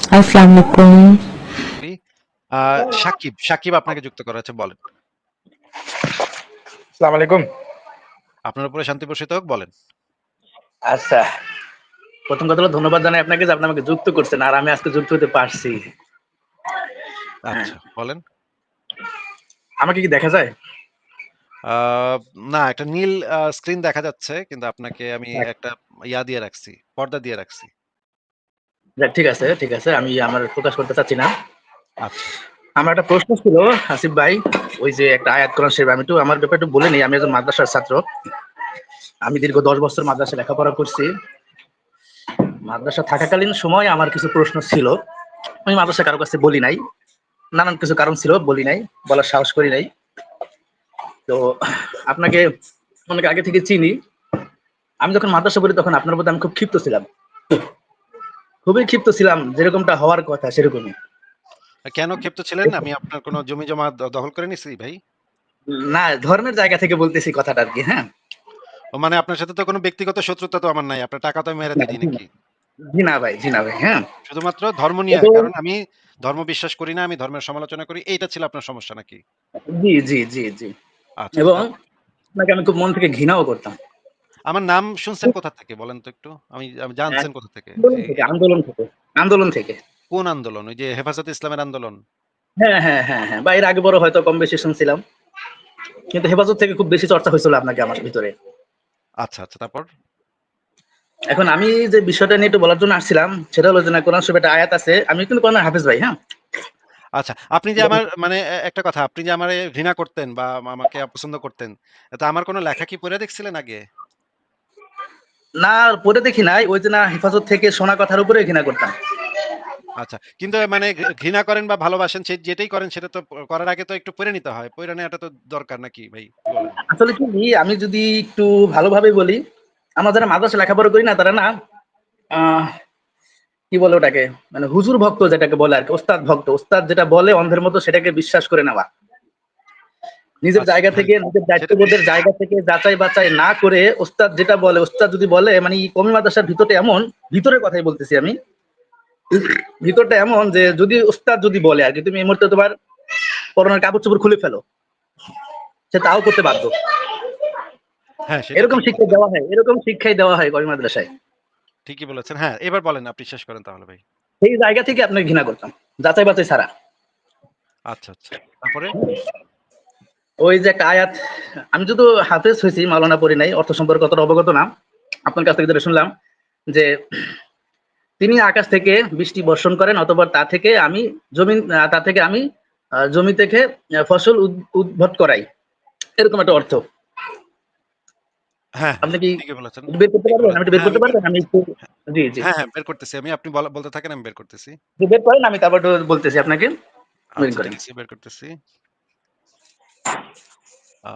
আসসালামু আলাইকুম। সাকিব, সাকিব আপনাকে যুক্ত করা আছে, বলেন। আসসালামু আলাইকুম। আপনার উপরে শান্তি বর্ষিত হোক, বলেন। আচ্ছা, প্রথম কথা হলো ধন্যবাদ জানাই আপনাকে যে আপনি আমাকে যুক্ত করছেন আর আমি আজকে যুক্ত হতে পারছি। হ্যাঁ, আচ্ছা, বলেন। আমাকে কি দেখা যায়? আ না, একটা নীল স্ক্রিন দেখা যাচ্ছে, কিন্তু আপনাকে আমি একটা ইয়া দিয়ে রাখছি, পর্দা দিয়ে রাখছি। যাক ঠিক আছে, ঠিক আছে। আমি আমার প্রকাশ করতে চাচ্ছি না। আচ্ছা, আমার একটা প্রশ্ন ছিল আসিফ ভাই, ওই যে একটা আয়াত কোরআন শরীফ আমি আমার ব্যাপারে একটু বলে নেই। আমি একজন মাদ্রাসার ছাত্র। আমি দীর্ঘ ১০ বছর মাদ্রাসায় লেখাপড়া করছি। মাদ্রাসা থাকাকালীন সময় আমার কিছু প্রশ্ন ছিল। আমি মাদ্রাসায় কারো কাছে বলি নাই। নানান কিছু কারণ ছিল বলি নাই, বলার সাহস করি নাই। তো আপনাকে অনেক আগে থেকে চিনি। আমি যখন মাদ্রাসা পড়ি তখন আপনার প্রতি আমি খুব ক্ষিপ্ত ছিলাম। খুবই ক্ষিপ্ত ছিলাম, যেরকমটা হওয়ার কথা সেরকমই। কেন ক্ষিপ্ত ছিলেন? আমি আপনার কোন জমি-জমা দখল করে নিছি ভাই? না, ধর্মের জায়গা থেকে বলতেছি কথাটা আরকি, হ্যাঁ? ও মানে আপনার সাথে তো কোনো ব্যক্তিগত শত্রুতা তো আমার নাই। আপনার টাকা তো আমি মেরে না, দিই জি না। নাকি? জি না ভাই, জি না ভাই, হ্যাঁ? শুধুমাত্র ধর্ম নিয়ে। তো কারণ আমি ধর্ম বিশ্বাস করি না, আমি ধর্মের সমালোচনা করি। এইটা ছিল আপনার সমস্যা নাকি? জি, জি, জি, জি। আচ্ছা, এবং তারপর? আপনাকে আমি খুব মন থেকে ঘৃণাও করতাম। আমার নাম শুনছেন কোথা থেকে বলেন তো একটু? আমি আমি হ্যাঁ, জানছেন কোথা থেকে? আন্দোলন থেকে, এরকম আন্দোলন থেকে, আন্দোলন থেকে। কোন আন্দোলন? ওই যে হেফাজতে ইসলামের আন্দোলন? হ্যাঁ, হ্যাঁ, হ্যাঁ, হ্যাঁ। বা এর আগে বড় হয়তো কম বেশি শুনছিলাম। কিন্তু হেফাজত থেকে খুব বেশি চর্চা হয়েছিল আপনাকে আমার ভিতরে। আচ্ছা, আচ্ছা, তারপর? এখন আমি যে বিষয়টা নিয়ে একটু বলার জন্য আসছিলাম, সেটা হলো যে না কোরআন শরীফে একটা আয়াত আছে। আমি কিন্তু কোরআনের হাফেজ ভাই, হ্যাঁ? আচ্ছা, আপনি যে আমার মানে একটা কথা, আপনি যে আমারে ঘৃণা করতেন বা আমাকে অপছন্দ করতেন, তা আমার কোন লেখা কি পড়ে দেখছিলেন আগে? না পড়ে দেখি নাই। ওই যে না হেফাজত থেকে শোনা কথার উপরে ঘৃণা করতাম। আচ্ছা, কিন্তু মানে ঘৃণা করেন বা ভালোবাসেন সে যেটাই করেন সেটা তো করার আগে তো একটু পড়ে নিতে হয়। পইড়া নেওয়াটা তো দরকার নাকি ভাই? কি বলেন? আসলে কি আমি যদি একটু ভালোভাবে বলি, আমরা যারা মাদ্রাসায় লেখাপড়া করি না তারা না আহ কি বলে ওটাকে? মানে হুজুর ভক্ত যেটাকে বলে আরকি, ওস্তাদ ভক্ত। ওস্তাদ যেটা বলে অন্ধের মতো সেটাকে বিশ্বাস করে নেওয়া। নিজের আচ্ছা, জায়গা হ্যাঁ, থেকে, নিজের সেটা দায়িত্ববোধের জায়গা থেকে যাচাই বাছাই না করে ওস্তাদ যেটা বলে, ওস্তাদ যদি বলে মানে এই কওমি মাদ্রাসার ভিতরটা এমন, ভিতরের কথাই বলতেছি আমি। ভিতরটা এমন যে যদি ওস্তাদ যদি বলে আরকি তুমি এই মুহূর্তে তোমার পরনের কাপড়-চোপড় খুলে ফেলো, সে তাও করতে বাধ্য। হ্যাঁ, সেটা এরকম ঠিক শিক্ষা বলছেন। দেওয়া হয়, এরকম শিক্ষাই দেওয়া হয় কওমি মাদ্রাসায়। ঠিকই বলেছেন। হ্যাঁ, এবার বলেন, আপনি শেষ করেন তাহলে ভাই। সেই জায়গা থেকে আপনাকে ঘৃণা করতাম। যাচাই বাছাই ছাড়া। আচ্ছা, আচ্ছা। তারপরে? ওই যে একটা আয়াত, আমি যদিও হাফেজ হইছি, মাওলানা পড়ি নাই, অর্থ সম্পর্কে অতটা অবগত না। আপনার কাছ থেকে যেটা শুনলাম যে, তিনি আকাশ থেকে বৃষ্টি বর্ষণ করেন অতঃপর তা থেকে আমি জমি থেকে ফসল উদ্ভট করাই। এরকম একটা অর্থ। হ্যাঁ, হ্যাঁ, আপনি কি ঠিকই বলেছেন। বের করতে ঠিক পারবেন? আমি বলেছেন। একটু বের হ্যাঁ, আমি করতে বের পারবেন? আমি করতেছি। একটু জি, জি। হ্যাঁ, হ্যাঁ, বের করতেছি। আপনি বলতে থাকেন, আমি বের করতেছি। যদি বের করেন আমি তারপর একটু বলতেছি আপনাকে। বের আচ্ছা, করেন। ঠিক আছে, বের করতেছি। আ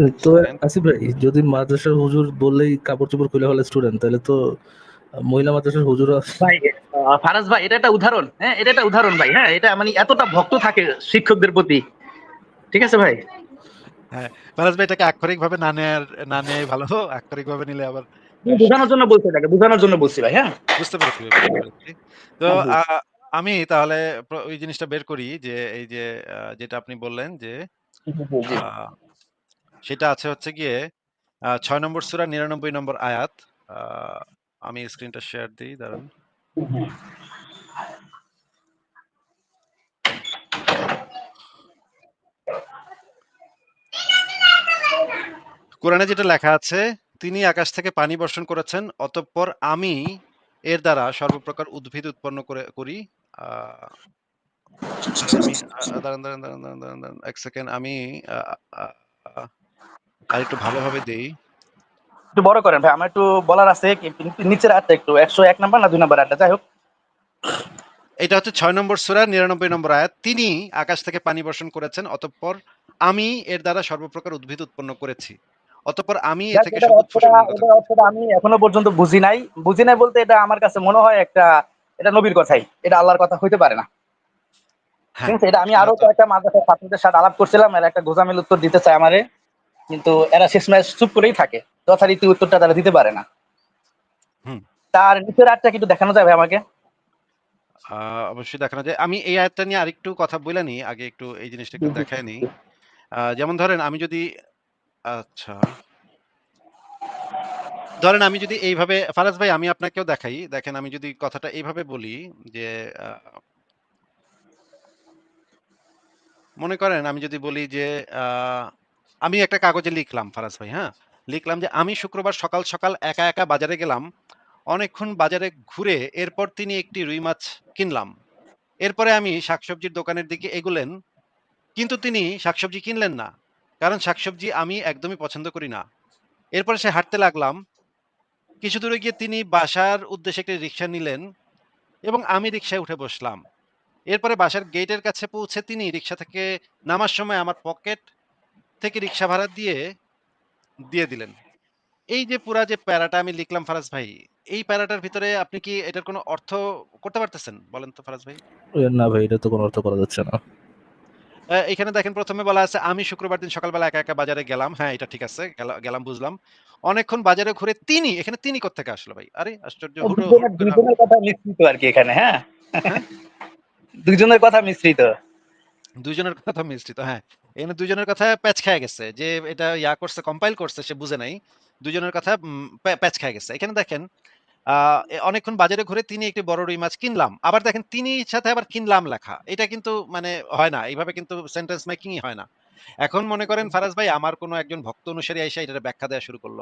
এক তো সেকেন্ড। আসিফ ভাই, যদি মাদ্রাসার হুজুর বললেই কাপড় চোপড় খুলে ফেলে স্টুডেন্ট, তাহলে তো মহিলা মাদ্রাসার হুজুর ভাই ফারাজ ভাই এটা একটা উদাহরণ। হ্যাঁ, এটা একটা উদাহরণ ভাই। হ্যাঁ, এটা মানে এতটা ভক্ত থাকে শিক্ষকদের প্রতি। ঠিক আছে ভাই? হ্যাঁ, ফারাজ ভাই এটাকে আক্ষরিকভাবে না নেয়াই ভালো। আক্ষরিকভাবে নিলে আবার স বোঝানোর জন্য বলছি এটাকে, বোঝানোর জন্য বলছি ভাই। হ্যাঁ? বুঝতে পেরেছি ভাই, বুঝতে পেরেছি। তো জি। আমি তাহলে ওই জিনিসটা বের করি যে এই যে যেটা আপনি বললেন যে জি, আ জি। সেটা আছে হচ্ছে গিয়ে ৬ নম্বর সূরা ৯৯ নম্বর আয়াত। আ আমি স্ক্রিনটা শেয়ার দেই, দাঁড়ান। কোরআনে যেটা লেখা আছে, "তিনি আকাশ থেকে পানি বর্ষণ করেছেন, অতঃপর আমি এর দ্বারা সর্বপ্রকার উদ্ভিদ উৎপন্ন করি।" আ আমি দাঁড়ান, ১ সেকেন্ড। আমি আ আ আ আরেকটু ভালোভাবে দেই। একটু বড় করেন ভাই। আমার একটু বলার আছে নিচের আয়াতটা একটু ১০১ নাম্বার না ২ নাম্বার আয়াতটা যাই হোক। এটা হচ্ছে ৬ নম্বর সূরা ৯৯ নম্বর আয়াত। "তিনি আকাশ থেকে পানি বর্ষণ করেছেন, অতঃপর আমি এর দ্বারা সর্বপ্রকার উদ্ভিদ উৎপন্ন করেছি। অতঃপর আমি এ যাক থেকে সবুজ ফসল নির্গত এটার করেছি।" অর্থটা আমি এখনো পর্যন্ত বুঝি নাই। বুঝি নাই বলতে এটা আমার কাছে মনে হয় এটা নবীর কথাই। এটা আল্লাহর কথা হইতে পারে না। ঠিক হ্যাঁ, আছে? এটা আমি সেটা আরো তো কয়েকটা মাদ্রাসার ছাত্রদের সাথে আলাপ করছিলাম। এরা একটা গোঁজামিল উত্তর দিতে চায় আমারে। কিন্তু এরা শেষমেশ চুপ করেই থাকে। যথারীতি উত্তরটা তারা দিতে পারে না। হুম। তার নিচের আয়াতটা কি একটু দেখানো যায় ভাই আমাকে? আ অবশ্যই দেখানো যায়। আমি এই আয়াতটা নিয়ে আরেকটু কথা বইলা নিই। আগে একটু এই জিনিসটা জি, একটু জি, দেখায় নিই। জি। যেমন ধরেন আমি যদি আচ্ছা, ধরেন আমি যদি এইভাবে ফারাজ ভাই আমি আপনাকেও দেখাই। দেখেন আমি যদি কথাটা এইভাবে বলি যে আ মনে করেন আমি যদি বলি যে আ আমি একটা কাগজে লিখলাম ফারাজ ভাই, হ্যাঁ? লিখলাম যে আমি শুক্রবার সকাল, সকাল একা, একা বাজারে গেলাম। অনেকক্ষণ বাজারে ঘুরে এরপর তিনি একটি রুই মাছ কিনলাম। এরপরে আমি শাকসবজির দোকানের দিকে এগুলেন। কিন্তু তিনি শাকসবজি কিনলেন না। কারণ শাকসবজি আমি একদমই পছন্দ করি না। এরপরে সে হাঁটতে লাগলাম। কিছু দূরে গিয়ে তিনি বাসার উদ্দেশ্যে একটি রিক্সা নিলেন এবং আমি রিক্সায় উঠে বসলাম। এরপরে বাসার গেটের কাছে পৌঁছে তিনি রিক্সা থেকে নামার সময় আমার পকেট থেকে রিক্সা ভাড়া দিয়ে দিলেন। এই যে পুরা যে প্যারাটা আমি লিখলাম ফারাজ ভাই, এই প্যারাটার ভিতরে আপনি কি এটার কোনো অর্থ করতে পারতেছেন? বলেন তো ফারাজ ভাই? না ভাই, এটা তো কোনো অর্থ করা যাচ্ছে না। এখানে দেখেন ১ম এ বলা আছে, "আমি শুক্রবার দিন সকালবেলা একা, একা বাজারে গেলাম।" হ্যাঁ, এটা ঠিক আছে। গেলাম বুঝলাম। অনেকক্ষণ বাজারে ঘুরে তিনি, এখানে তিনি কোত্থেকে আসলো ভাই? আরে আশ্চর্য! হুট করে দুইজনের কথা মিশ্রিত আর কি এখানে, হ্যাঁ? হ্যাঁ? দুইজনের কথা মিশ্রিত। ২ জনের কথা মিশ্রিত। হ্যাঁ, এখানে ২ জনের কথা প্যাচ খেয়ে গেছে। যে এটা করছে, কম্পাইল করছে সে বুঝে নাই। ২ জনের কথা প্যাচ খেয়ে গেছে। এখানে দেখেন আ অনেকক্ষণ বাজারে ঘুরে তিনি একটি বড় রুই মাছ কিনলাম। আবার দেখেন তিনির সাথে আবার কিনলাম লেখা। এটা কিন্তু মানে হয় না। এইভাবে কিন্তু সেন্টেন্স মেকিংই হয় না। এখন মনে করেন ফারাজ ভাই আমার কোনো একজন ভক্ত অনুসারী আইসা এটার ব্যাখ্যা দেয়া শুরু করল।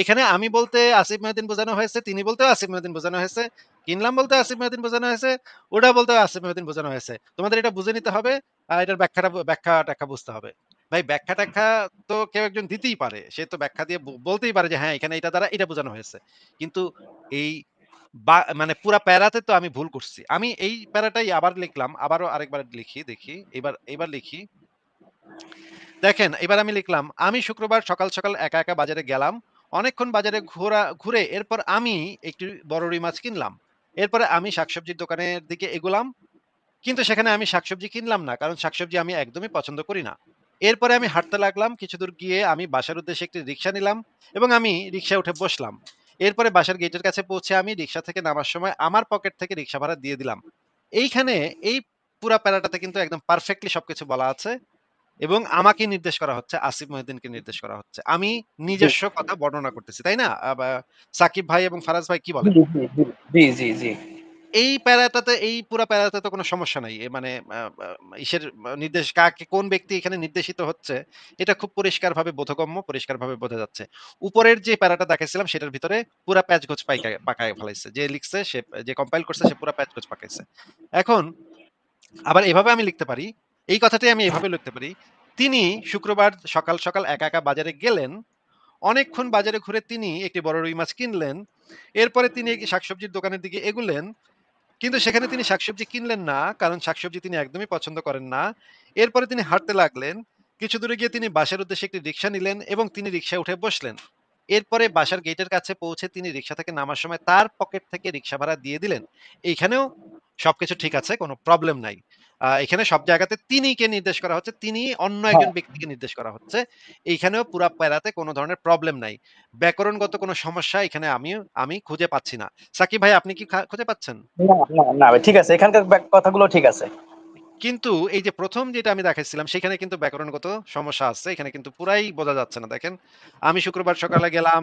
এখানে আমি বলতে আসিফ মেহেদীন বোঝানো হয়েছে, তিনি বলতেও আসিফ মেহেদীন বোঝানো হয়েছে, কিনলাম বলতে আসিফ মেহেদীন বোঝানো হয়েছে, ওটা বলতেও আসিফ মেহেদীন বোঝানো হয়েছে। তোমাদের এটা বুঝে নিতে হবে। এটার ব্যাখ্যা-ট্যাখ্যা বুঝতে হবে। ভাই ব্যাখ্যা-ট্যাখ্যা তো কেউ একজন দিতেই পারে। সে তো ব্যাখ্যা দিয়ে বলতেই পারে যে হ্যাঁ, এখানে এটা দ্বারা এটা বোঝানো হয়েছে। কিন্তু এই মানে পুরা প্যারাতে তো আমি ভুল করছি। আমি এই প্যারাটাই আবার লিখলাম। আবারও আরেকবার লিখি দেখি। এবার লিখি। দেখেন এবার আমি লিখলাম, "আমি শুক্রবার সকাল, সকাল একা, একা বাজারে গেলাম। অনেকক্ষণ বাজারে ঘুরে এরপর আমি একটি বড় রুই মাছ কিনলাম। এরপরে আমি শাকসবজির দোকানের দিকে এগুলাম। কিন্তু সেখানে আমি শাকসবজি কিনলাম না। কারণ শাকসবজি আমি একদমই পছন্দ করি না। এরপরে আমি হাঁটতে লাগলাম। কিছুদূর গিয়ে আমি বাসার উদ্দেশ্যে একটি রিক্সা নিলাম এবং আমি রিক্সায় উঠে বসলাম। এরপরে বাসার গেটের কাছে পৌঁছে আমি রিক্সা থেকে নামার সময় আমার পকেট থেকে রিক্সা ভাড়া দিয়ে দিলাম। এইখানে এই পুরা প্যারাটাতে কিন্তু একদম পারফেক্টলি সবকিছু বলা আছে এবং আমাকে নির্দেশ করা হচ্ছে, আসিফ মহিউদ্দিনকে নির্দেশ করা হচ্ছে। আমি জি, নিজস্ব কথা বর্ণনা করতেছি, তাই না? সাকিব ভাই এবং ফারাজ ভাই কি জি, বলেন? জি, জি, জি, জি, জি। এই প্যারাটাতে এই পুরা প্যারাতে তো কোনো সমস্যা নাই। মানে আ আ ইসের নির্দেশ কাকে কোন ব্যক্তি এখানে নির্দেশিত হচ্ছে, এটা খুব পরিষ্কারভাবে বোধগম্য, পরিষ্কারভাবে বোঝা যাচ্ছে। উপরের যে প্যারাটা দেখাইছিলাম সেটার ভিতরে পুরা প্যাচগোছ পাকায় ফেলাইছে। যে লিখছে সে যে কম্পাইল করছে সে পুরা প্যাচগোছ পাকাইছে। এখন আবার এভাবে আমি লিখতে পারি, এই কথাটাই আমি এভাবে লিখতে পারি। তিনি শুক্রবার সকাল, সকাল একা, একা বাজারে গেলেন। অনেকক্ষণ বাজারে ঘুরে তিনি একটি বড় রুই মাছ কিনলেন। এরপরে তিনি শাকসবজির দোকানের দিকে এগুলেন। কিন্তু সেখানে তিনি শাকসবজি কিনলেন না। কারণ শাকসবজি তিনি একদমই পছন্দ করেন না। এরপরে তিনি হাঁটতে লাগলেন। কিছু দূরে গিয়ে তিনি বাসার উদ্দেশ্যে একটি রিক্সা নিলেন এবং তিনি রিক্সায় উঠে বসলেন। এরপরে বাসার গেটের কাছে পৌঁছে তিনি রিক্সা থেকে নামার সময় তার পকেট থেকে রিক্সা ভাড়া দিয়ে দিলেন। এইখানেও সবকিছু ঠিক আছে, কোনো প্রবলেম নাই। এখানে সব জায়গাতে তিনিকে নির্দেশ করা হচ্ছে। তিনি অন্য হ্যাঁ, একজন ব্যক্তিকে নির্দেশ করা হচ্ছে। এইখানেও পুরা প্যারাতে কোনো ধরনের প্রবলেম নাই। ব্যাকরণগত কোনো সমস্যা এখানে আমি খুঁজে পাচ্ছি না। সাকিব ভাই আপনি কি খুঁজে পাচ্ছেন? না, না, না ভাই, ঠিক আছে। এখানকার কথাগুলো ঠিক আছে। কিন্তু এই যে ১ম যেটা আমি দেখাইছিলাম সেখানে কিন্তু ব্যাকরণগত সমস্যা আছে। এখানে কিন্তু পুরাই বোঝা যাচ্ছে না। দেখেন, আমি শুক্রবার সকালে গেলাম,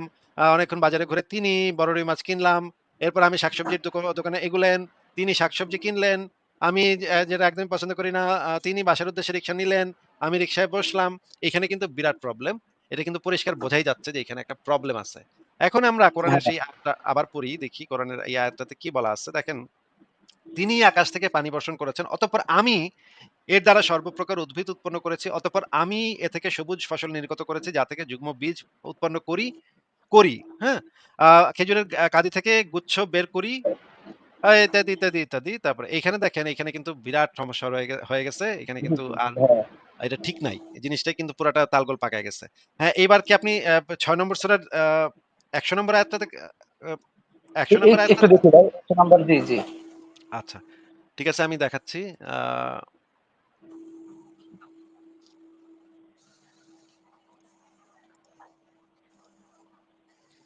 অনেকক্ষণ বাজারে ঘুরে তিনি বড় রুই মাছ কিনলাম। এরপর আমি শাকসবজির দোকানে এগুলেন। তিনি শাকসবজি কিনলেন। আমি যেটা একদমই পছন্দ করি না, তিনি বাসার উদ্দেশ্যে রিক্সা নিলেন। আমি রিক্সায় বসলাম। এখানে কিন্তু বিরাট প্রবলেম। এটা কিন্তু পরিষ্কার বোঝাই যাচ্ছে যে এখানে একটা প্রবলেম আছে। এখন আমরা কোরআনের হ্যাঁ, সেই আয়াতটা আবার পড়ি, দেখি কোরআনের এই আয়াতটাতে কি বলা আছে দেখেন। তিনি আকাশ থেকে পানি বর্ষণ করেছেন। অতঃপর আমি এর দ্বারা সর্বপ্রকার উদ্ভিদ উৎপন্ন করেছি। অতঃপর আমি এ থেকে সবুজ ফসল নির্গত করেছি, যা থেকে যুগ্ম বীজ উৎপন্ন করি। হ্যাঁ? আ খেজুরের কাঁদি থেকে গুচ্ছ বের করি। ইত্যাদি, ইত্যাদি, ইত্যাদি। তারপরে এইখানে দেখেন, এখানে কিন্তু বিরাট সমস্যা হয়ে গেছে। এখানে জি, কিন্তু জি, আর হ্যাঁ। এটা ঠিক নাই। এই জিনিসটাই কিন্তু পুরাটা তালগোল পাকায় গেছে। হ্যাঁ, এইবার কি আপনি ৬ নম্বর সূরার ১০০ নম্বর আয়াতটাতে আ ১০০ নম্বর একটু আয়াতটাতে দেখি ভাই, ১ নাম্বার, জি, জি। আচ্ছা, ঠিক আছে আমি দেখাচ্ছি। আ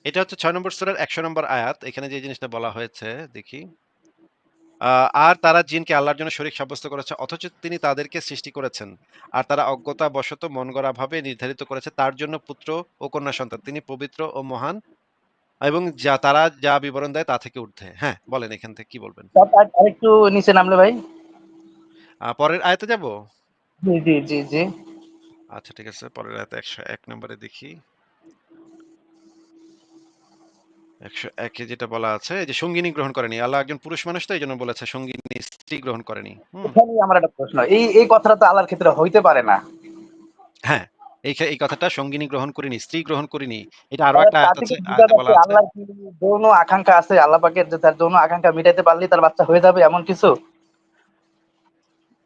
এটা হচ্ছে ৬ নম্বর সূরার ১০০ নম্বর আয়াত। এখানে যে জিনিসটা বলা হয়েছে দেখি। আর তারা জিনকে আল্লাহর জন্য শরীক সাব্যস্ত করেছে, অথচ তিনি তাদেরকে সৃষ্টি করেছেন। আর তারা অজ্ঞতাবশত মনগড়াভাবে নির্ধারিত করেছে তার জন্য পুত্র ও কন্যা সন্তান। তিনি পবিত্র ও মহান এবং তারা যা বিবরণ দেয় তা থেকে ঊর্ধ্বে। হ্যাঁ, বলেন এখান থেকে কি বলবেন? আরেকটু নিচে নামলে ভাই। পরের আয়াতে যাব? জি জি জি জি। আচ্ছা ঠিক আছে। পরের আয়াতে ১০১ নম্বরে দেখি। ১০১ এ যেটা বলা আছে এই যে সঙ্গিনী গ্রহণ করেনি। আল্লাহ একজন পুরুষ মানুষ তো এইজন্য বলেছে সঙ্গিনী স্ত্রী গ্রহণ করেনি। হুম? এখানেই আমার একটা প্রশ্ন, এই কথাটা তো আল্লাহর ক্ষেত্রে হইতে পারে না। হ্যাঁ, এই কথাটা সঙ্গিনী গ্রহণ করিনি, স্ত্রী গ্রহণ করিনি। এটা আরো একটা তা আয়াত থেকে আছে, বোঝা আয়াতে বলা যাচ্ছে আছে। আল্লাহর কি যৌন আকাঙ্ক্ষা আছে, আল্লাহ পাকের যে তার যৌন আকাঙ্ক্ষা মিটাইতে পারলেই তার বাচ্চা হয়ে যাবে এমন কিছু?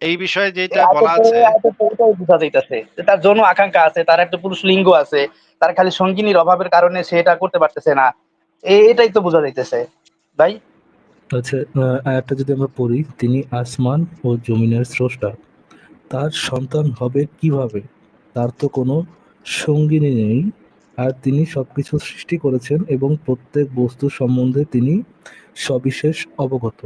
এই বিষয়ে এই যেটা আয়াতের বলা পরে আছে, আয়াতের পরে এটাই বোঝা যাইতেছে যে তার যৌন আকাঙ্ক্ষা আছে, তার একটা পুরুষ লিঙ্গ আছে, তার খালি সঙ্গিনীর অভাবের কারণে সে এটা করতে পারতেছে না। এটাই তো বোঝা যাইতেছে ভাই। আচ্ছা, আয়াতটা যদি আমরা পড়ি, তিনি আসমান ও জমিনের স্রষ্টা, তার সন্তান হবে কিভাবে? তার তো কোনো সঙ্গিনী নেই, আর তিনি সবকিছু সৃষ্টি করেছেন এবং প্রত্যেক বস্তু সম্বন্ধে তিনি সবিশেষ অবগত।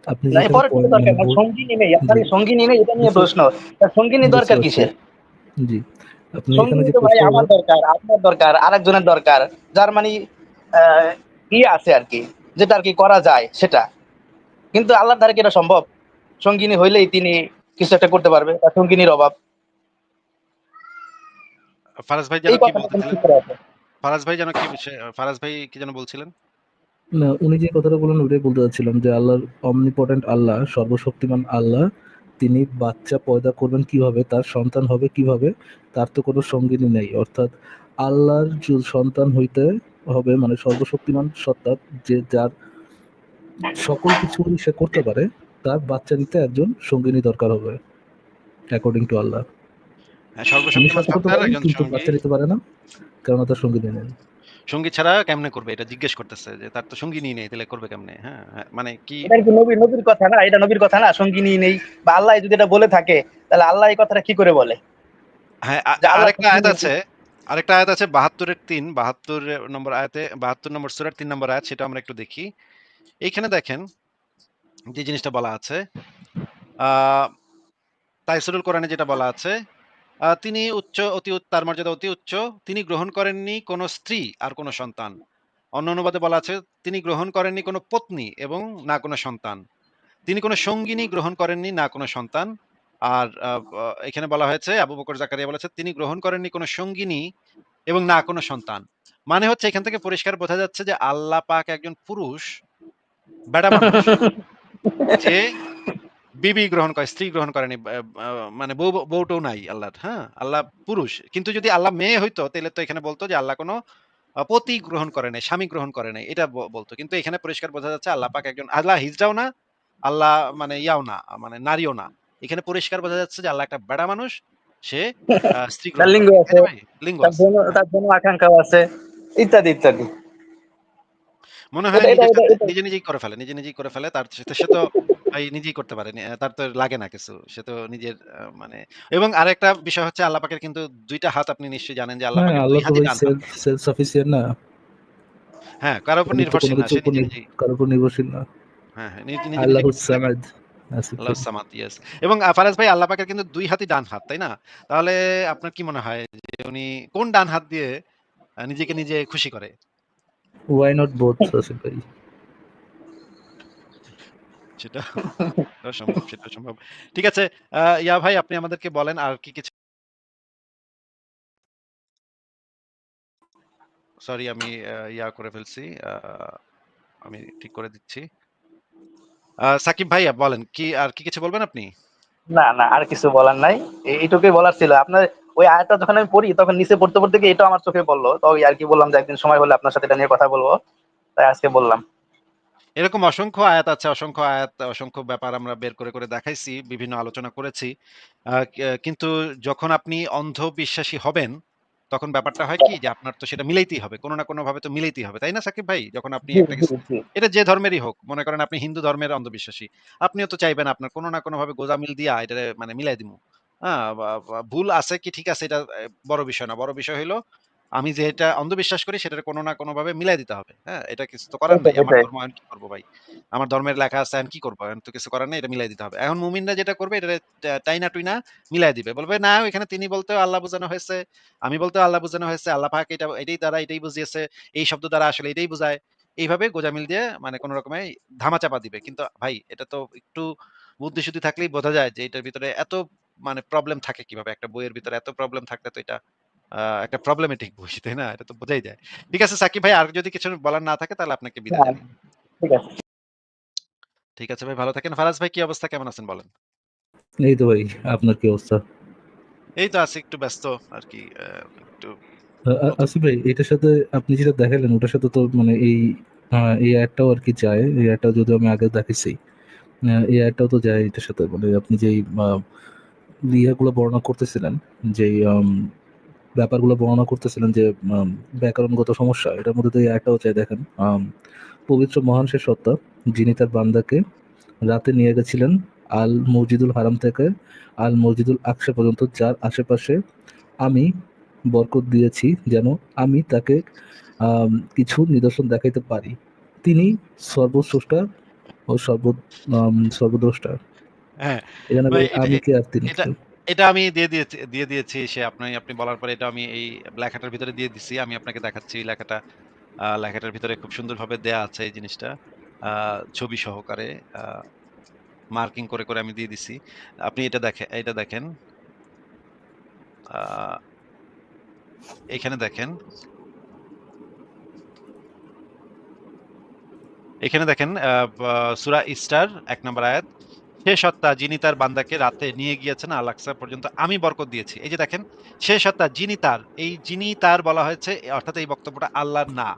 আপনি না, যে এখানে এরপরে তো দরকার মানে না, সঙ্গিনী নেই, আপনার জি, সঙ্গিনী নেই এটা নিয়ে বুঝতে প্রশ্ন। তার সঙ্গিনী বুঝতে দরকার পারছি। কিসের? জি, আপনি এখানে সঙ্গিনী যে তো ভাই প্রশ্ন আমার দরকার, আপনার দরকার, আরেকজনের দরকার, যার মানে আহ ইয়ে আছে আর কি, যেটা আর কি করা যায় সেটা। কিন্তু আল্লাহর দ্বারা কি এটা সম্ভব? সঙ্গিনী হইলেই তিনি কিছু একটা করতে পারবে, তার সঙ্গিনীর অভাব। ফারাজ ভাই যেন এই কি কথাটা কোন বলতেছিলেন? সূত্রে আছে? ফারাজ ভাই কি যেন বলছিলেন? না, উনি যে কথাটা বললেন ওটাই বলতে চাচ্ছিলাম যে আল্লাহর অমনিপটেন্ট আল্লাহ, সর্বশক্তিমান আল্লাহ, তিনি বাচ্চা পয়দা করবেন কিভাবে, তার সন্তান হবে কিভাবে, তার তো কোনো সঙ্গিনী নেই। অর্থাৎ আল্লাহর সন্তান হইতে হবে মানে সর্বশক্তিমান সত্তা, যে যার সকল কিছুই সে করতে পারে, তার বাচ্চা নিতে একজন সঙ্গিনী দরকার হবে অ্যাকর্ডিং টু আল্লাহ। হ্যাঁ, তিনি সর্বশক্তিমান সব করতে সত্তার পারেন একজন কিন্তু সঙ্গী। বাচ্চা নিতে পারে না, কেননা তার সঙ্গিনী নেই। সঙ্গী ছাড়া কেমনে করবে? এটা জিজ্ঞেস করতেছে যে তার তো সঙ্গিনী নেই, তাহলে করবে কেমনে? হ্যাঁ, হ্যাঁ, মানে কি? এটা কি নবীর নবীর কথা না? এটা নবীর কথা না? সঙ্গিনী নেই বা আল্লাহ যদি এটা বলে থাকে, তাহলে আল্লাহ এই কথাটা কি করে বলে হ্যাঁ, যে আল্লাহ আরেকটা আয়াত সঙ্গিনী নেই? আছে। আরেকটা আয়াত আছে ৭২ এর ৩, ৭২ নম্বর আয়াতে, ৭২ নম্বর সূরার ৩ নম্বর আয়াত, সেটা আমরা একটু দেখি। এইখানে দেখেন যে জিনিসটা বলা আছে, আ তাইসুরুল কোরআনে যেটা বলা আছে, তিনি তার মর্যাদা অতি উচ্চ। তিনি গ্রহণ করেননি কোন স্ত্রী আর কোন সন্তান। অন্য অনুবাদে বলা আছে, তিনি গ্রহণ করেননি কোন পত্নী এবং না কোন সন্তান। তিনি কোন সঙ্গিনী গ্রহণ করেননি, না কোন সন্তান। আর এখানে বলা হয়েছে, আবু বকর জাকারিয়া বলেছে, তিনি গ্রহণ করেননি কোন সঙ্গিনী এবং না কোন সন্তান। মানে হচ্ছে এখান থেকে পরিষ্কার বোঝা যাচ্ছে যে আল্লাহ পাক একজন পুরুষ, বেডা মানুষ, যে বিবি গ্রহণ করে, স্ত্রী গ্রহণ করেনি। মানে বউ-টউ নাই আল্লাহর। হ্যাঁ? আল্লাহ পুরুষ। কিন্তু যদি আল্লাহ মেয়ে হইতো তাইলে তো এখানে বলতো যে আল্লাহ কোন পতি গ্রহণ করে নাই, স্বামী গ্রহণ করে নাই। এটা বলতো। কিন্তু এখানে পরিষ্কার বোঝা যাচ্ছে আল্লাহ পাক একজন, আল্লাহ হিজড়াও না, আল্লাহ মানে ইয়াও না, মানে নারীও না। এখানে পরিষ্কার বোঝা যাচ্ছে যে আল্লাহ একটা বেডা মানুষ। সে স্ত্রী তার গ্রহণ করে লিঙ্গ নাই। তাই আছে, না ভাই? লিঙ্গ তার আছে। জন্য হ্যাঁ। তার জন্য আকাঙ্ক্ষাও আছে, ইত্যাদি ইত্যাদি। মনে হয় এটা এটা এটা এটা নিজে নিজেই করে ফেলে। নিজে নিজেই করে ফেলে। তার সে তো ভাই নিজেই করতে পারে। তার তো লাগে না কিছু। সে তো নিজের মানে, এবং আরেকটা বিষয় হচ্ছে আল্লাহ পাকের কিন্তু ২ টা হাত, আপনি নিশ্চয়ই জানেন যে আল্লাহ হ্যাঁ, পাকের ২ আল্লাহ তো হাতই ভাই ডান হাত। সেলফ সেলফ সাফিসিয়েন্ট না, হ্যাঁ, কারো উপর উনি তো কোনো নির্ভরশীল না। কিছুর সে উপর নিজে নিজেই, কারোর উপর নির্ভরশীল না। হ্যাঁ, হ্যাঁ, নিজে নিজেই আল্লাহুস করতেছে। সামাদ, আসিফ ভাই। আল্লাহুস সামাদ, ইয়েস। এবং ফারাজ ভাই, আল্লাহ পাকের কিন্তু ২ হাতই ডান হাত, তাই না? তাহলে আপনার কি মনে হয় যে উনি কোন ডান হাত দিয়ে নিজেকে নিজে খুশি করে? ওয়াই নট বোথ, আসিফ ভাই? সেটা সেটাও সম্ভব, সেটাও সম্ভব। ঠিক আছে। ইয়া ভাই, আপনি আমাদেরকে বলেন আর কি কিছু। সরি, আমি ইয়া করে ফেলছি। আমি ঠিক করে দিচ্ছি। সাকিব ভাইয়া বলেন, আর কি কিছু বলবেন আপনি? না না, আর কিছু বলার নাই। এইটুকুই বলার ছিল। আপনার ওই আয়াতটা যখন আমি পড়ি তখন নিচে পড়তে পড়তে গিয়ে এটা আমার চোখে পড়লো, তো ওই আর কি বললাম যে একদিন সময় হলে আপনার সাথে এটা নিয়ে কথা বলবো, তাই আজকে বললাম। এরকম অসংখ্য আয়াত আছে, অসংখ্য আয়াত, অসংখ্য ব্যাপার আমরা বের করে দেখাইছি, বিভিন্ন আলোচনা করেছি। কিন্তু যখন আপনি অন্ধবিশ্বাসী হবেন, তখন ব্যাপারটা হয় কি যে আপনার তো সেটা মিলাইতেই হবে। কোন না কোনভাবে তো মিলাইতেই হবে। তাই না সাকিব ভাই? যখন আপনি জি একটা জি কিছু, জি। এটা যে ধর্মেরই হোক, মনে করেন আপনি হিন্দু ধর্মের অন্ধবিশ্বাসী। আপনিও তো চাইবেন আপনার কোন না কোনভাবে গোঁজামিল দিয়া এটারে মানে মিলাই দিমু। হ্যাঁ? ভুল আছে কি ঠিক আছে এটা বড় বিষয় না। বড় বিষয় হইলো আমি যেটা অন্ধবিশ্বাস করি সেটার কোনো না কোনোভাবে মিলাই দিতে হবে। হ্যাঁ? এটা কিছু তো করার নাই। আমার ধর্ম আমি কি করব ভাই? আমার ধর্মের লেখা আছে আমি কি করব? এখন তো কিছু করার নেই, এটা মিলাই দিতে হবে। এখন মুমিনরা যেটা করবে এটারে টাইনা-টুইনা মিলাই দিবে। বলবে, "না, এখানে তিনি বলতেও আল্লাহ বোঝানো হয়েছে, আমি বলতেও আল্লাহ বোঝানো হয়েছে। আল্লাহ পাক এটাই দ্বারা এটাই বুঝিয়েছে। এই শব্দ দ্বারা আসলে এটাই বুঝায়।" এইভাবে গোঁজামিল দিয়ে মানে কোন রকমে ধামাচাপা দিবে। কিন্তু ভাই এটা তো একটু বুদ্ধি-শুদ্ধি থাকলেই বোঝা যায় যে এটার ভিতরে এত মানে প্রবলেম থাকে কিভাবে? একটা বইয়ের ভিতরে এত প্রবলেম থাকলে তো এটা একটা প্রবলেমেটিক বই, তাই না? এটা তো বোঝাই যায়। ঠিক আছে সাকিব ভাই, আর যদি কিছু বলার না থাকে তাহলে আপনাকে বিদায় জানাই। ঠিক আছে। ঠিক আছে ভাই, ভালো থাকেন। ফারাজ ভাই কি অবস্থা, কেমন আছেন বলেন? এই তো ভাই, আপনার কি অবস্থা? এই তো আছি একটু ব্যস্ত আরকি। একটু নতুন আসিফ ভাই, এটার সাথে আপনি যেটা দেখালেন ওটার সাথে তো মানে এই অ্যাডটাও আর কি যায়। এই অ্যাডটাও যদি আমি আগে দেখেছি, এই অ্যাডটাও তো যায় এটার সাথে। মানে আপনি যেই ইয়েগুলো বর্ণনা করতেছিলেন, যেই ব্যাপারগুলো বর্ণনা করতেছিলেন যে আম, ব্যাকরণগত সমস্যা, এটার মধ্যে তো এই অ্যাডটাও চাই। দেখেন, পবিত্র মহান সে সত্তা যিনি তার বান্দাকে রাতে নিয়ে গেছিলেন আল মসজিদুল হারাম থেকে আল মসজিদুল আকসা পর্যন্ত, যার আশেপাশে আমি বরকত দিয়েছি যেন আমি তাকে কিছু নিদর্শন দেখাইতে পারি। তিনি সর্বস্রষ্টা ও সর্বদ্রষ্টা। হ্যাঁ, এখানে ভাই ভাই আমি কে আর তিনি এটা কে? এটা আমি দিয়ে দিয়েছি আপনি বলার পরে এটা আমি এই লেখাটার ভিতরে দিয়ে দিছি। আমি আপনাকে দেখাচ্ছি এই লেখাটা। লেখাটার ভিতরে খুব সুন্দরভাবে দেয়া আছে এই জিনিসটা। আ ছবি সহকারে আ মার্কিং করে আমি দিয়ে দিছি। আপনি এটা দেখেন। আ এখানে দেখেন। এখানে দেখেন বা সূরা ইসরার ১ নম্বর আয়াত। সে সত্তা যিনি তার বান্দাকে রাতে নিয়ে গিয়েছেন আল আকসা পর্যন্ত আমি বরকত দিয়েছি। এই যে দেখেন, সে সত্তা যিনি তার বলা হয়েছে অর্থাৎ এই বক্তব্যটা আল্লাহর না।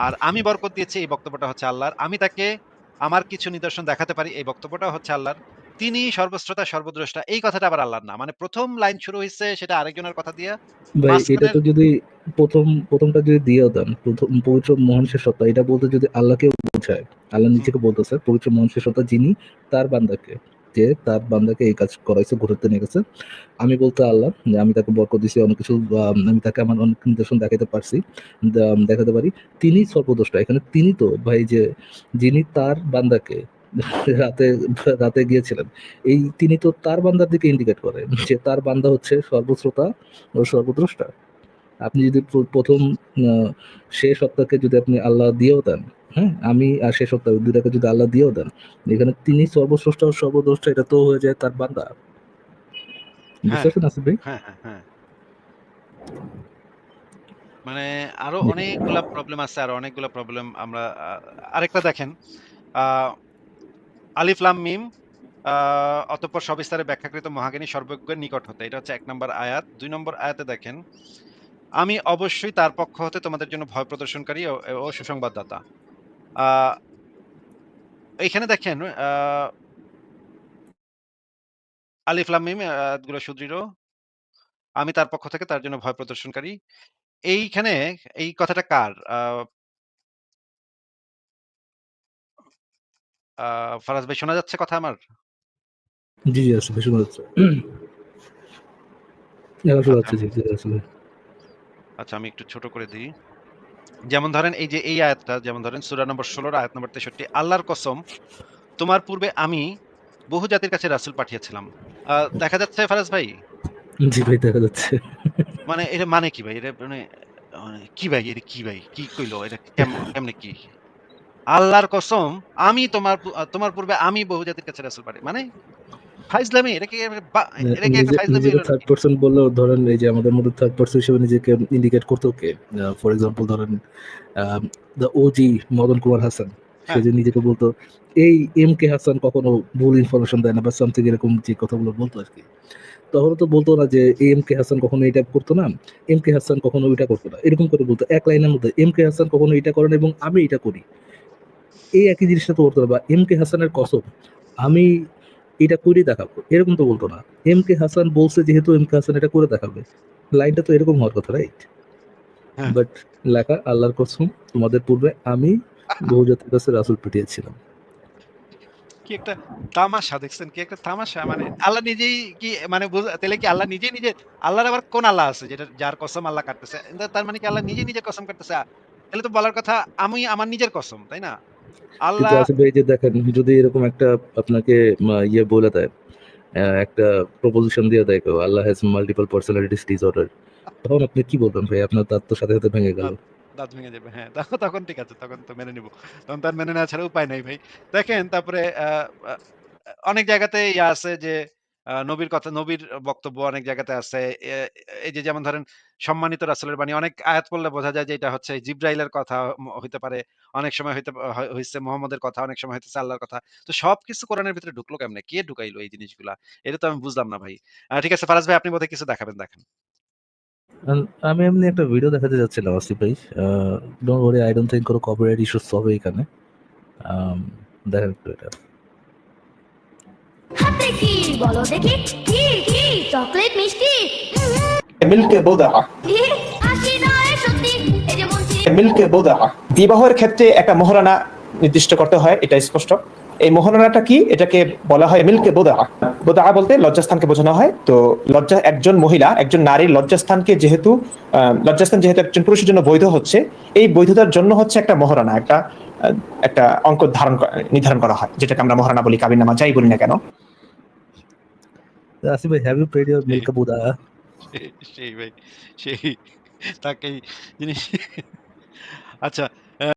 আর আমি বরকত দিয়েছি এই বক্তব্যটা হচ্ছে আল্লাহর। আমি তাকে আমার কিছু নিদর্শন দেখাতে পারি এই বক্তব্যটাও হচ্ছে আল্লাহর। তিনি সর্বশ্রোতা সর্বদ্রষ্টা এই কথাটা আবার আল্লাহর না। মানে ১ম লাইন শুরু হইছে সেটা আরেকজনের কথা দিয়া। ভাই এটা মাঝখানের তো যদি প্রথমটা যদি দিয়েও দেন, প্রথম পবিত্র মহান সে সত্তা, এটা বলতে যদি আল্লাহকে বোঝায়, আল্লাহ হুম, নিজেকে বলতেছে পবিত্র মহান সে সত্তা যিনি তার বান্দাকে, যে তার বান্দাকে এই কাজ করাইছে, ঘুরতে নিয়ে গেছে। আমি বলতে আল্লাহ, যে আমি তাকে বরকত দিছি, অনেক কিছু আমি তাকে আমার অনেক নিদর্শন দেখাতে পারছি, দেখাতে পারি। তিনি সর্বদ্রষ্টা। এখানে তিনি তো ভাই যে যিনি তার বান্দাকে রাতে রাতে গিয়েছিলেন, এই তিনি তো তার বান্দার দিকে ইন্ডিকেট করে যে তার বান্দা হচ্ছে সর্বশ্রোতা ও সর্বদ্রষ্টা। আপনি যদি প্রথম আহ, সে সত্তাকে যদি আপনি আল্লাহ দিয়েও দেন, হ্যাঁ, আমি আর সে সত্তা দুটাকে যদি আল্লাহ দিয়েও দেন, এখানে তিনি সর্বশ্রেষ্ঠ ও সর্বদ্রষ্টা, এটা তো হয়ে যায় তার বান্দা। বুঝতে হ্যাঁ, পারছেন আসিফ ভাই? হ্যাঁ। মানে আরো অনেকগুলা প্রবলেম আছে। আরো অনেকগুলা প্রবলেম আমরা আরেকটা দেখেন। আ আলিফ লাম মিম আ অতঃপর সবিস্তারে ব্যাখ্যাকৃত মহাজ্ঞানী সর্বজ্ঞের নিকট হতে। এটা হচ্ছে ১ নম্বর আয়াত। ২ নম্বর আয়াতে দেখেন, আমি অবশ্যই তার পক্ষ হতে তোমাদের জন্য ভয় প্রদর্শনকারী ও সুসংবাদদাতা। আ এইখানে দেখেন আলিফ লাম মিম আয়াতগুলো সুদৃঢ়। আমি তার পক্ষ থেকে তার জন্য ভয় প্রদর্শনকারী। এইখানে এই কথাটা কার? আ ফারাজ ভাই শোনা যাচ্ছে কথা আমার? জি জি, আসিফ ভাই শোনা যাচ্ছে। এখন শোনা আচ্ছা, যাচ্ছে, জি জি আসলে। আচ্ছা আমি একটু ছোট করে দিই। যেমন ধরেন এই যে এই আয়াতটা যেমন ধরেন সূরা নম্বর ১৬ আয়াত নম্বর ৬৩, আল্লাহর কসম তোমার পূর্বে আমি বহু জাতির কাছে রাসূল পাঠিয়েছিলাম। আ দেখা যাচ্ছে ফারাজ ভাই? জি ভাই, দেখা যাচ্ছে। মানে এটা মানে কি ভাই? এটা মানে কি ভাই? এটা কি ভাই? কি কইলো? এটা কেমনে কি? আল্লাহর কসম আমি তোমার পূর্বে আমি বহু জাতির কাছে রাসূল মানে ফাইজলামি এটা কি একটা ফাইজলামি নিজেকে হইলো থার্ড নাকি? পার্সন বললেও ধরেন, এই যে আমাদের মধ্যে থার্ড পার্সন হিসেবে নিজেকে ইন্ডিকেট করতে কে? ফর এক্সাম্পল ধরেন দ্য ওজি মদন কুমার হাসান, সে হ্যাঁ, যে নিজেকে বলতো এই এম কে হাসান কখনো ভুল ইনফরমেশন দেয় না বা সামথিং, এরকম যে কথাগুলো বলতো আর কি, তখন তো বলতো না যে এম কে হাসান কখনো এটা করতো না, এম কে হাসান কখনো ওইটা করতো না, এরকম করে বলতো এক লাইনের মধ্যে এম কে হাসান কখনো এটা করে না এবং আমি এটা করি। এই একই জিনিসটা তো করতো না। বা এম কে হাসানের কসম আমি এটা করে দেখাবো, এরকম তো বলতো না। এম কে হাসান বলছে যেহেতু এম কে হাসান এটা করে দেখাবে, লাইনটা তো এরকম হওয়ার কথা, রাইট? হ্যাঁ। বাট লেখা আল্লাহর কসম তোমাদের পূর্বে আমি বহু জাতির কাছে রাসূল পাঠিয়েছিলাম। কি একটা তামাশা দেখছেন? কি একটা তামাশা! মানে আল্লাহ নিজেই কি মানে তাইলে কি আল্লাহ নিজেই নিজে আল্লাহর আবার কোন আল্লাহ আছে যার কসম আল্লাহ কাটতেছে? তার মানে কি আল্লাহ নিজেই নিজের কসম কাটতেছে? তাহলে তো বলার কথা আমি আমার নিজের কসম, তাই না? কিন্তু আল্লাহ আসিফ ভাই যে দেখেন, যদি এরকম একটা আপনাকে ইয়ে বলে দেয়, একটা প্রপোজিশন দিয়ে দেয় কেউ, আল্লাহ হ্যাজ মাল্টিপল পার্সোনালিটিস ডিসঅর্ডার, তখন আপনি কি বলবেন ভাই? আপনার দাঁত তো সাথে সাথে ভেঙে গেল। দাঁত দাঁত ভেঙে যাবে। হ্যাঁ, তখন ঠিক আছে। তখন তো মেনে নিব। তখন তো আর মেনে নেওয়া ছাড়া উপায় নাই ভাই। দেখেন তারপরে আ অনেক জায়গাতে ইয়া আছে যে নবীর কথা নবীর বক্তব্য অনেক জায়গাতে আছে। এ এই যে যেমন ধরেন সম্মানিত রাসূলের বাণী অনেক আয়াত পড়লে বোঝা যায় যে এটা হচ্ছে জিবরাইলের কথা হইতে পারে। অনেক সময় হইছে মুহাম্মদের কথা, অনেক সময় হইতেছে আল্লাহর কথা। তো সবকিছু কোরআনের ভিতরে ঢুকলো কেমনে? কে ঢুকাইলো এই জিনিসগুলা? এটা তো আমি বুঝলাম না ভাই। ঠিক আছে ফারাজ ভাই আপনি বোধহয় কিছু দেখাবেন দেখেন। আমি এমনি একটা ভিডিও দেখাতে যাচ্ছিলাম আসিফ ভাই। Don't worry, I don't think কোনো কপিরাইট ইস্যুস হবে এখানে। আম, দেখেন একটু এটা। হাতে কি বলো দেখি, কি কি চকলেট মিষ্টি মিল্কে বোদা কি হাসি নয় সত্যি, এই যে বলছি মিল্কে বোদা বিবাহের ক্ষেত্রে একটা মোহরানা নির্দিষ্ট করতে হয়, এটা স্পষ্ট। এই মোহরানাটা কি, এটাকে বলা হয় মিল্কে বোদা। বোদা বলতে লজ্জাস্থানকে বোঝানো হয়। তো লজ্জা, একজন মহিলা, একজন নারীর লজ্জাস্থানকে যেহেতু লজ্জাস্থান যেহেতু একজন পুরুষের জন্য বৈধ হচ্ছে, এই বৈধতার জন্য হচ্ছে একটা মোহরানা, একটা অঙ্ক নির্ধারণ করা হয়, যেটাকে আমরা মোহরানা বলি, কাবিননামা যাই বলি না কেন। আসিফ ভাই, হ্যাভ ইউ পেড ইউর সেই মিল্ক বুদা? সেই ভাই সেই তাকেই জিনিস আচ্ছা